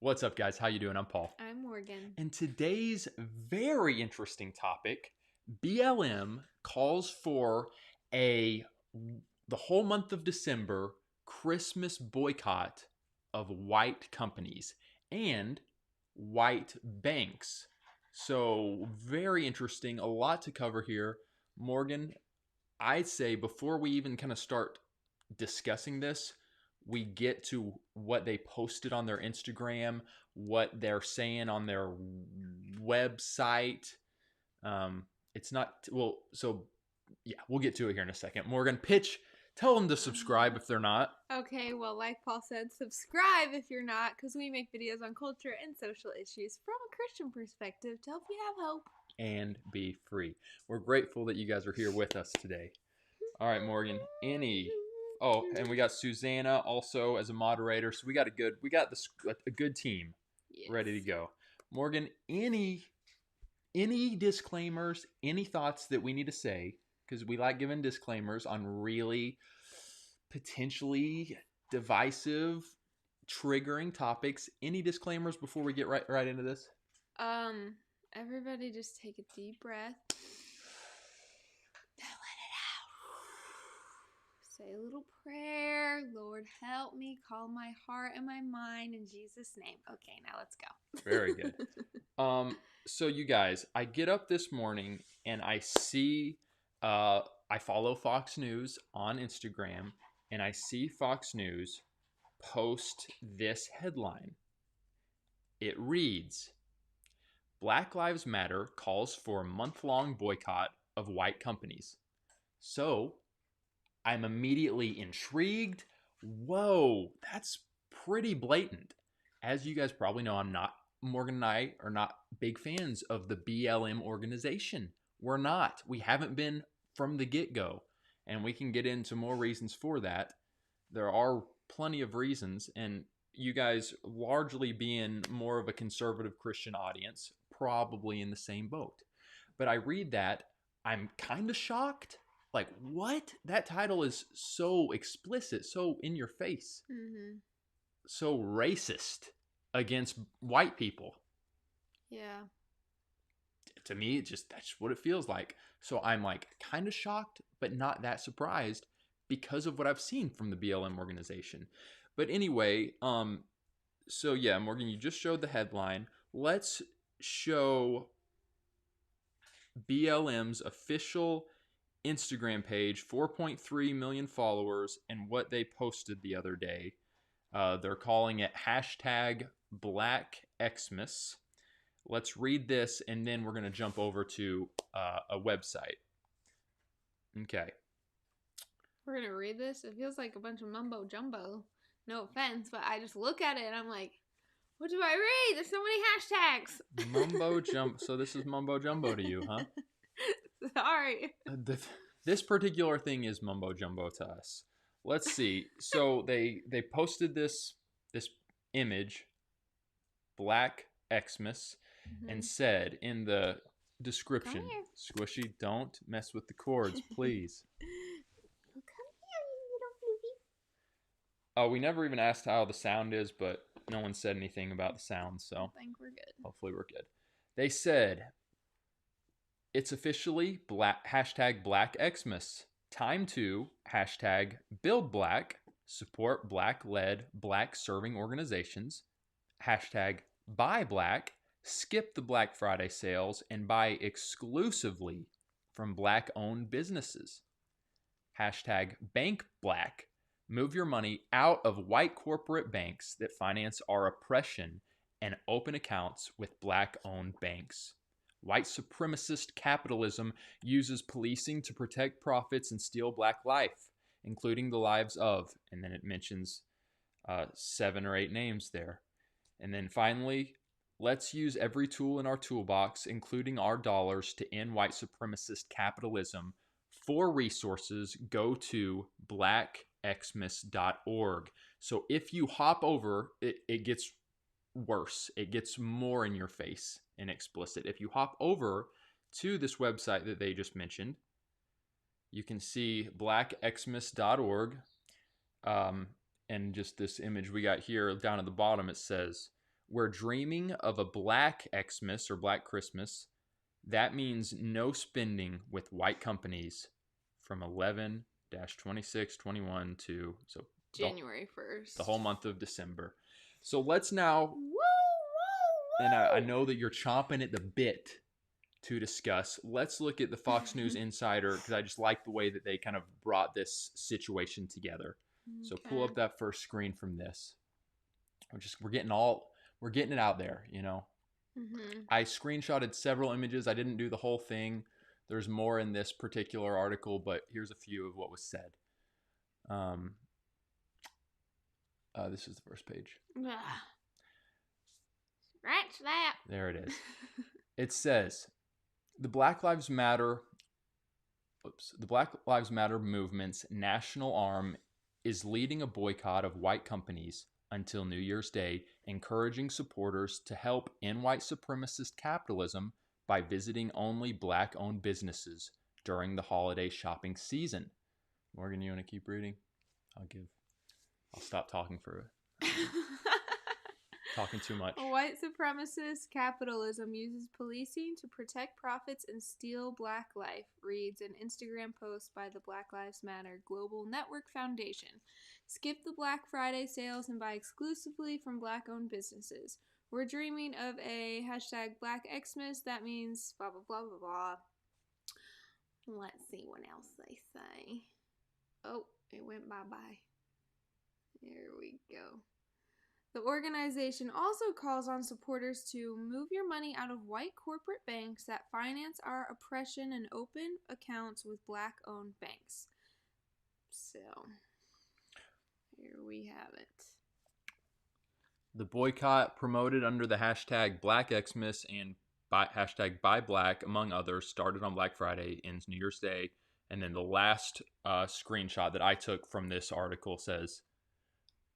What's up, guys? How you doing? I'm Paul. I'm Morgan. And today's very interesting topic, BLM calls for the whole month of December Christmas boycott of white companies and white banks. So, very interesting. A lot to cover here. Morgan, I'd say before we even kind of start discussing this, we get to what they posted on their Instagram, what they're saying on their website. It's not, well, so yeah, we'll get to it here in a second. Morgan, tell them to subscribe if they're not. Okay, well, like Paul said, subscribe if you're not, because we make videos on culture and social issues from a Christian perspective to help you have hope. And be free. We're grateful that you guys are here with us today. All right, Morgan, Oh, and we got Susanna also as a moderator, so we got a good team ready to go. Morgan, any disclaimers, any thoughts that we need to say, because we like giving disclaimers on really potentially divisive, triggering topics. Any disclaimers before we get right into this? Everybody just take a deep breath. Let it out. Say a little prayer. Lord, help me calm my heart and my mind in Jesus' name. Okay, now let's go. Very good. So you guys, I get up this morning and I see, I follow Fox News on Instagram, and I see Fox News post this headline. It reads, Black Lives Matter calls for a month-long boycott of white companies. So I'm immediately intrigued. Whoa, that's pretty blatant. As you guys probably know, Morgan and I are not big fans of the BLM organization. We're not. We haven't been from the get-go. And we can get into more reasons for that. There are plenty of reasons. And you guys, largely being more of a conservative Christian audience, probably in the same boat. But I read that, I'm kind of shocked. Like, what? That title is so explicit, so in your face, so racist against white people. Yeah. To me, that's what it feels like. So I'm like kind of shocked, but not that surprised because of what I've seen from the BLM organization. But anyway, so yeah, Morgan, you just showed the headline. Let's show BLM's official Instagram page, 4.3 million followers, and what they posted the other day. They're calling it #Black Xmas. Let's read this, and then we're going to jump over to a website. Okay. We're going to read this? It feels like a bunch of mumbo jumbo. No offense, but I just look at it and I'm like, what do I read? There's so many hashtags. Mumbo jumbo. So this is mumbo jumbo to you, huh? Sorry. This particular thing is mumbo jumbo to us. Let's see. So they posted this image, Black Xmas, and said in the description, Squishy, don't mess with the cords, please. Come here, you little floofy. Oh, we never even asked how the sound is, but no one said anything about the sound, so I think we're good. Hopefully we're good. They said, it's officially Black Xmas. Time to #Build Black, support Black-led, Black-serving organizations, #Buy Black, skip the Black Friday sales, and buy exclusively from Black-owned businesses. #Bank Black, move your money out of white corporate banks that finance our oppression and open accounts with Black-owned banks. White supremacist capitalism uses policing to protect profits and steal Black life, including the lives of, and then it mentions 7 or 8 names there. And then finally, let's use every tool in our toolbox, including our dollars, to end white supremacist capitalism. For resources, go to blackxmas.org. So if you hop over, it gets worse. It gets more in your face and explicit. If you hop over to this website that they just mentioned, you can see blackxmas.org. And just this image we got here down at the bottom, it says, We're dreaming of a Black Xmas or Black Christmas. That means no spending with white companies from 11-26-21 to January 1st. the whole month of December. So let's now, Woo, woo, and I woo. know that you're chomping at the bit to discuss. Let's look at the Fox News Insider because I just like the way that they kind of brought this situation together. So pull up that first screen from this. We're getting it out there, you know. I screenshotted several images. I didn't do the whole thing. There's more in this particular article, but here's a few of what was said. This is the first page. Scratch that. There it is. It says, the Black Lives Matter movement's national arm is leading a boycott of white companies until New Year's Day, encouraging supporters to help end white supremacist capitalism by visiting only Black-owned businesses during the holiday shopping season. Morgan, you want to keep reading? I'll stop talking talking too much. White supremacist capitalism uses policing to protect profits and steal Black life, reads an Instagram post by the Black Lives Matter Global Network Foundation. Skip the Black Friday sales and buy exclusively from Black-owned businesses. We're dreaming of a hashtag Black Xmas. That means blah, blah, blah, blah, blah. Let's see what else they say. Oh, it went bye-bye. There we go. The organization also calls on supporters to move your money out of white corporate banks that finance our oppression and open accounts with Black-owned banks. So, here we have it. The boycott, promoted under the hashtag Black Xmas and hashtag Buy Black, among others, started on Black Friday, ends New Year's Day. And then the last screenshot that I took from this article says,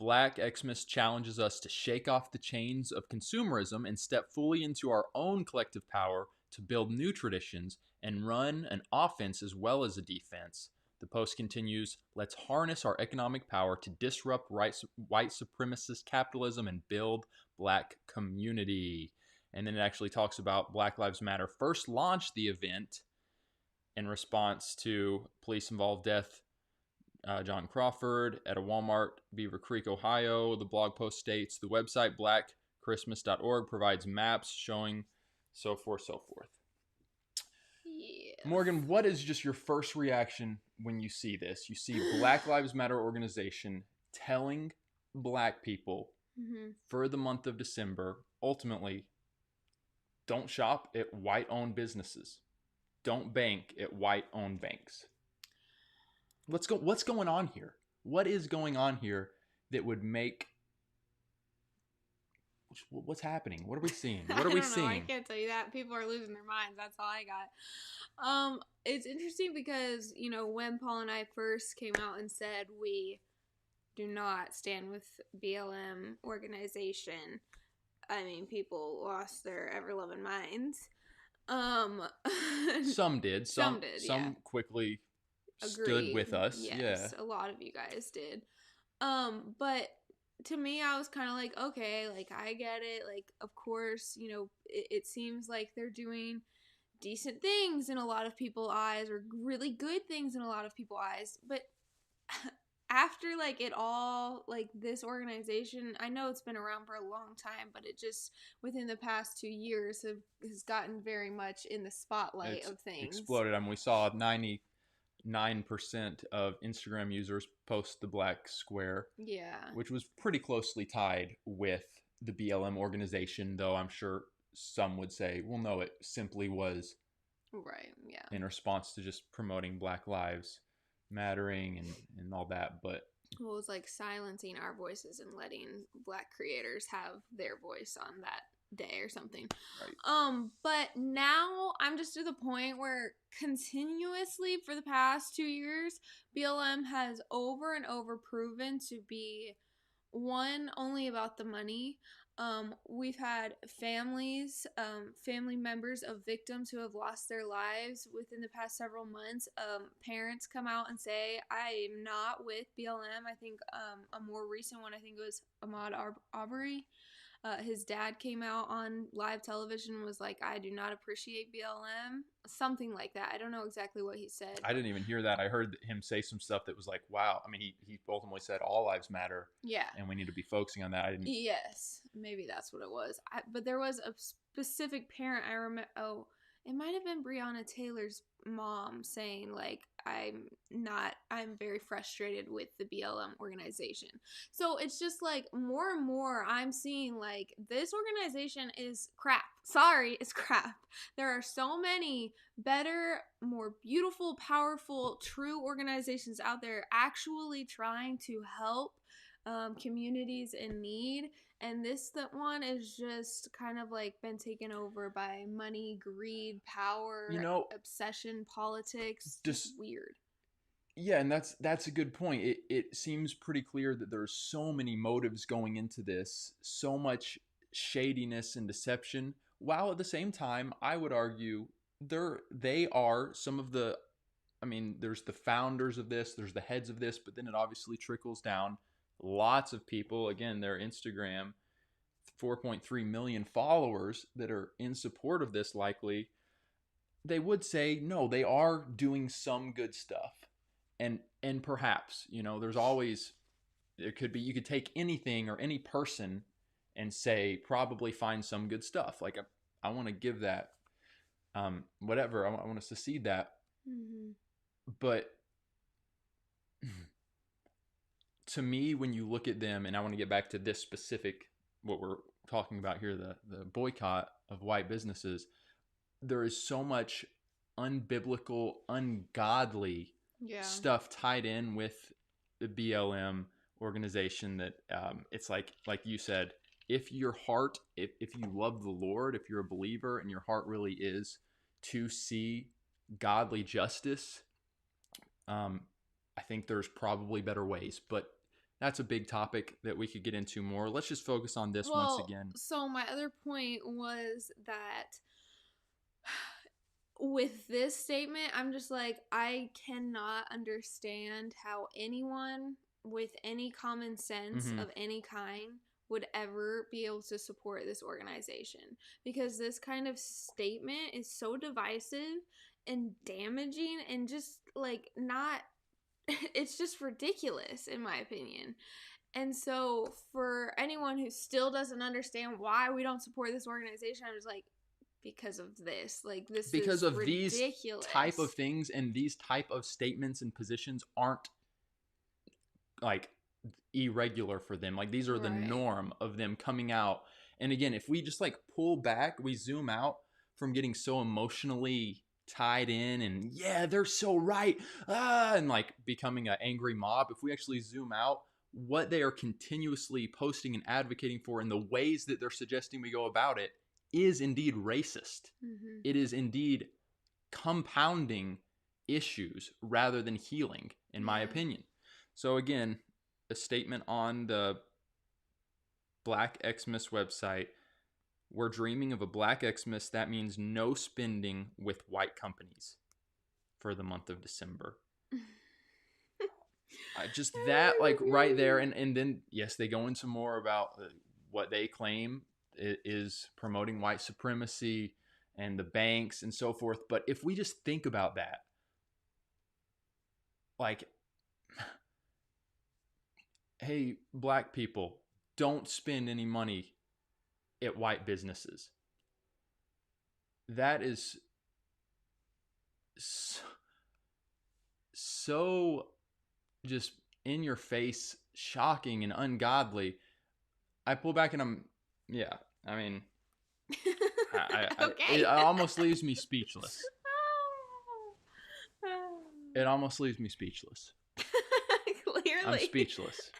Black Xmas challenges us to shake off the chains of consumerism and step fully into our own collective power to build new traditions and run an offense as well as a defense. The post continues, let's harness our economic power to disrupt white supremacist capitalism and build Black community. And then it actually talks about Black Lives Matter first launched the event in response to police-involved death. John Crawford at a Walmart, Beaver Creek, Ohio. The blog post states, the website blackchristmas.org provides maps showing so forth. Yes. Morgan, what is just your first reaction when you see this? You see Black Lives Matter organization telling Black people for the month of December, ultimately, don't shop at white-owned businesses. Don't bank at white-owned banks. What's going on here? What is going on here that would make... What's happening? What are we seeing? What are we seeing? I can't tell you that. People are losing their minds. That's all I got. It's interesting because, you know, when Paul and I first came out and said we do not stand with BLM organization, I mean, people lost their ever-loving minds. Some did. Some quickly stood with us. Yes, a lot of you guys did. But to me, I was kind of like, okay, like, I get it. Like, of course, you know, it seems like they're doing decent things in a lot of people's eyes, or really good things in a lot of people's eyes. But after, like, it all, like, this organization, I know it's been around for a long time, but it just, within the past 2 years, has gotten very much in the spotlight of things. Exploded. I mean, we saw 99% of Instagram users post the black square. Yeah. Which was pretty closely tied with the BLM organization, though I'm sure some would say, well, no, it simply was right, yeah, in response to just promoting Black Lives Mattering and all that. But well, it was like silencing our voices and letting Black creators have their voice on that day or something. Right. But now I'm just to the point where continuously for the past 2 years, BLM has over and over proven to be, one, only about the money. We've had family members of victims who have lost their lives within the past several months. Parents come out and say, I am not with BLM. I think a more recent one, I think it was Ahmaud Arbery. His dad came out on live television and was like, I do not appreciate BLM. Something like that. I don't know exactly what he said. I didn't even hear that. I heard him say some stuff that was like, wow. I mean, he ultimately said all lives matter. Yeah. And we need to be focusing on that. Yes. Maybe that's what it was. But there was a specific parent I remember. Oh, it might have been Breonna Taylor's mom saying, like, I'm very frustrated with the BLM organization. So it's just like more and more I'm seeing like this organization is crap. Sorry, it's crap. There are so many better, more beautiful, powerful, true organizations out there actually trying to help communities in need. And that one is just kind of like been taken over by money, greed, power, obsession, politics. Just weird. Yeah, and that's a good point. It seems pretty clear that there's so many motives going into this, so much shadiness and deception, while at the same time, I would argue they are some of the, I mean, there's the founders of this, there's the heads of this, but then it obviously trickles down. Lots of people, again, their Instagram, 4.3 million followers that are in support of this, likely, they would say, no, they are doing some good stuff. And perhaps, there's always, there could be, you could take anything or any person and say, probably find some good stuff. Like, I want to give that, whatever, I want to secede that. Mm-hmm. But to me, when you look at them, and I want to get back to this specific, what we're talking about here, the boycott of white businesses, there is so much unbiblical, ungodly stuff tied in with the BLM organization that it's like you said, if your heart, if you love the Lord, if you're a believer and your heart really is to see godly justice, I think there's probably better ways, but that's a big topic that we could get into more. Let's just focus on this once again. So my other point was that with this statement, I'm just like, I cannot understand how anyone with any common sense of any kind would ever be able to support this organization, because this kind of statement is so divisive and damaging and just like not, it's just ridiculous in my opinion. And so for anyone who still doesn't understand why we don't support this organization, I'm just like, because of this, like, this because is of ridiculous. These type of things and these type of statements and positions aren't like irregular for them. Like, these are the norm of them coming out. And again, if we just like pull back, we zoom out from getting so emotionally tied in and yeah, they're so right, and like becoming an angry mob, if we actually zoom out, what they are continuously posting and advocating for and the ways that they're suggesting we go about it is indeed racist. It is indeed compounding issues rather than healing, in my opinion. So again, a statement on the Black Xmas website: we're dreaming of a Black Xmas. That means no spending with white companies for the month of December. Just that, like, right there. And then, yes, they go into more about what they claim is promoting white supremacy and the banks and so forth. But if we just think about that, like, hey, black people, don't spend any money at white businesses. That is so just in your face, shocking and ungodly. I pull back and I mean, okay. It almost leaves me speechless. It almost leaves me speechless. Clearly. I'm speechless.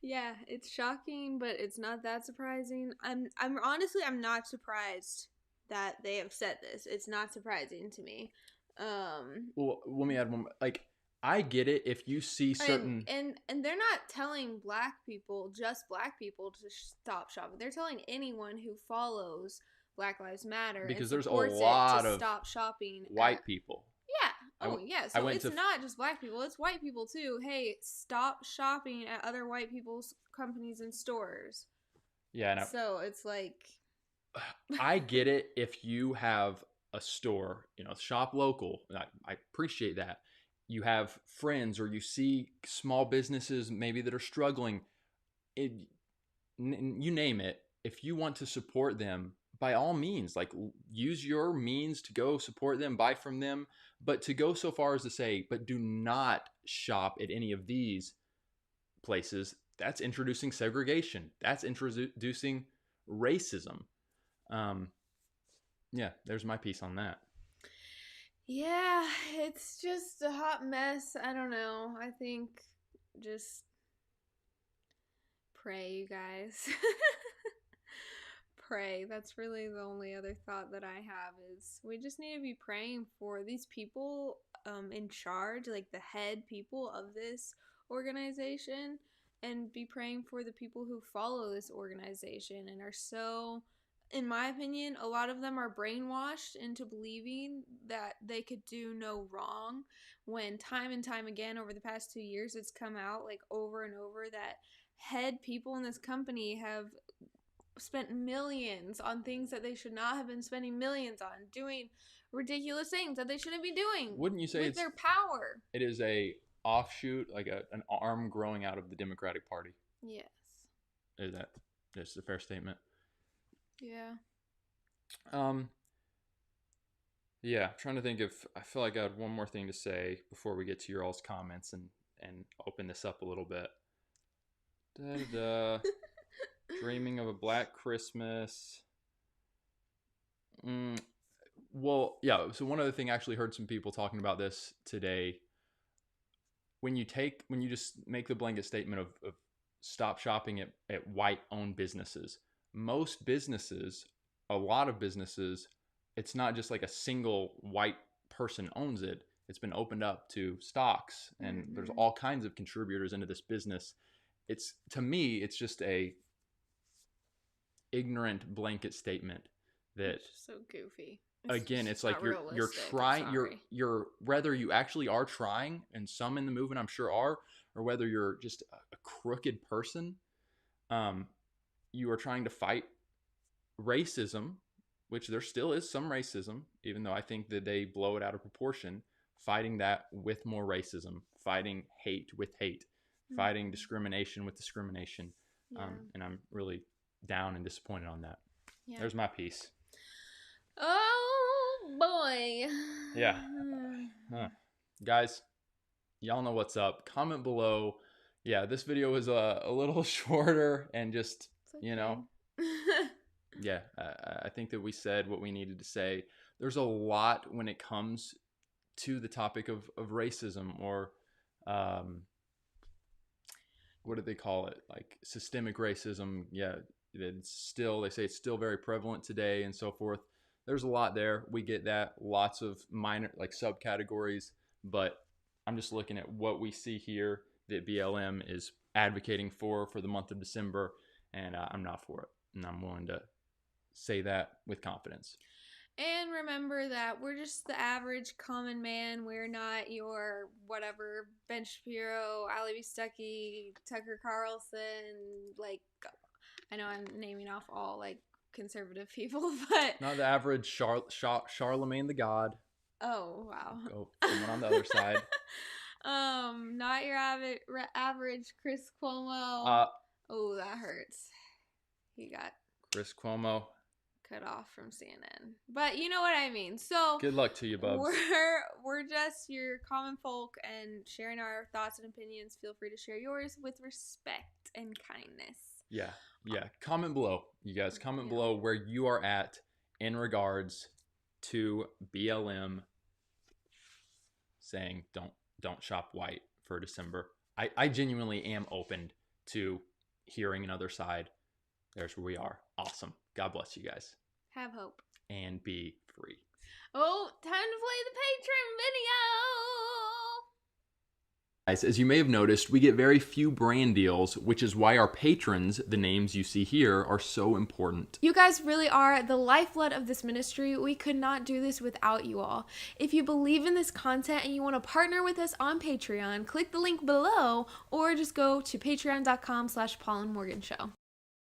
Yeah, it's shocking, but it's not that surprising. I'm honestly, I'm not surprised that they have said this. It's not surprising to me. Well, let me add one. Like, I get it if you see certain and they're not telling just black people to stop shopping. They're telling anyone who follows Black Lives Matter because and there's a supports lot it to of stop shopping white people. Yeah, Oh, yeah. I So went it's to not just black people. It's white people, too. Hey, stop shopping at other white people's companies and stores. yeah, and So it's like... I get it if you have a store, shop local. I appreciate that. You have friends or you see small businesses maybe that are struggling. It, you name it. If you want to support them, by all means, like use your means to go support them, buy from them. But to go so far as to say, but do not shop at any of these places, that's introducing segregation. That's introducing racism. Um, yeah, there's my piece on that. Yeah, it's just a hot mess. I don't know. I think just pray, you guys. Pray. That's really the only other thought that I have is we just need to be praying for these people in charge, like the head people of this organization, and be praying for the people who follow this organization and are so, in my opinion, a lot of them are brainwashed into believing that they could do no wrong, when time and time again over the past 2 years it's come out like over and over that head people in this company have spent millions on things that they should not have been spending millions on, doing ridiculous things that they shouldn't be doing. Wouldn't you say with their power? It is a offshoot, like an arm growing out of the Democratic Party? Yes. Is that just a fair statement? Yeah. Yeah, I'm trying to think if I feel like I had one more thing to say before we get to your all's comments and open this up a little bit. Da-da-da. Dreaming of a Black Christmas. Well, yeah. So one other thing, I actually heard some people talking about this today. When you just make the blanket statement of stop shopping at white-owned businesses, most businesses, a lot of businesses, it's not just like a single white person owns it. It's been opened up to stocks, and there's all kinds of contributors into this business. To me, it's just a ignorant blanket statement that it's so goofy. It's like you're trying, you're whether you actually are trying, and some in the movement I'm sure are, or whether you're just a crooked person, you are trying to fight racism, which there still is some racism, even though I think that they blow it out of proportion, fighting that with more racism, fighting hate with hate, fighting discrimination with discrimination. And I'm really down and disappointed on that. Yeah. There's my piece. Oh boy. Yeah. Guys, y'all know what's up. Comment below. Yeah, this video was a little shorter and just, yeah, I think that we said what we needed to say. There's a lot when it comes to the topic of racism, or what do they call it? Like systemic racism. Yeah, they say it's still very prevalent today and so forth. There's a lot there. We get that. Lots of minor, like subcategories, but I'm just looking at what we see here that BLM is advocating for the month of December, and I'm not for it. And I'm willing to say that with confidence. And remember that we're just the average common man. We're not your whatever Ben Shapiro, Ali B. Stuckey, Tucker Carlson. Like, I know I'm naming off all like conservative people, but not the average Charlemagne the God. Oh wow! Go someone on the other side. Not your average Chris Cuomo. Oh, that hurts. He got Chris Cuomo cut off from CNN, but you know what I mean. So good luck to you, bubs. We're just your common folk and sharing our thoughts and opinions. Feel free to share yours with respect and kindness. Yeah. Comment below, you guys. Comment below where you are at in regards to BLM saying don't shop white for December. I genuinely am open to hearing another side. There's where we are. Awesome. God bless you guys. Have hope. And be free. Oh, time to play the Patreon video. Guys, as you may have noticed, we get very few brand deals, which is why our patrons, the names you see here, are so important. You guys really are the lifeblood of this ministry. We could not do this without you all. If you believe in this content and you want to partner with us on Patreon, click the link below or just go to patreon.com/Paulandmorganshow.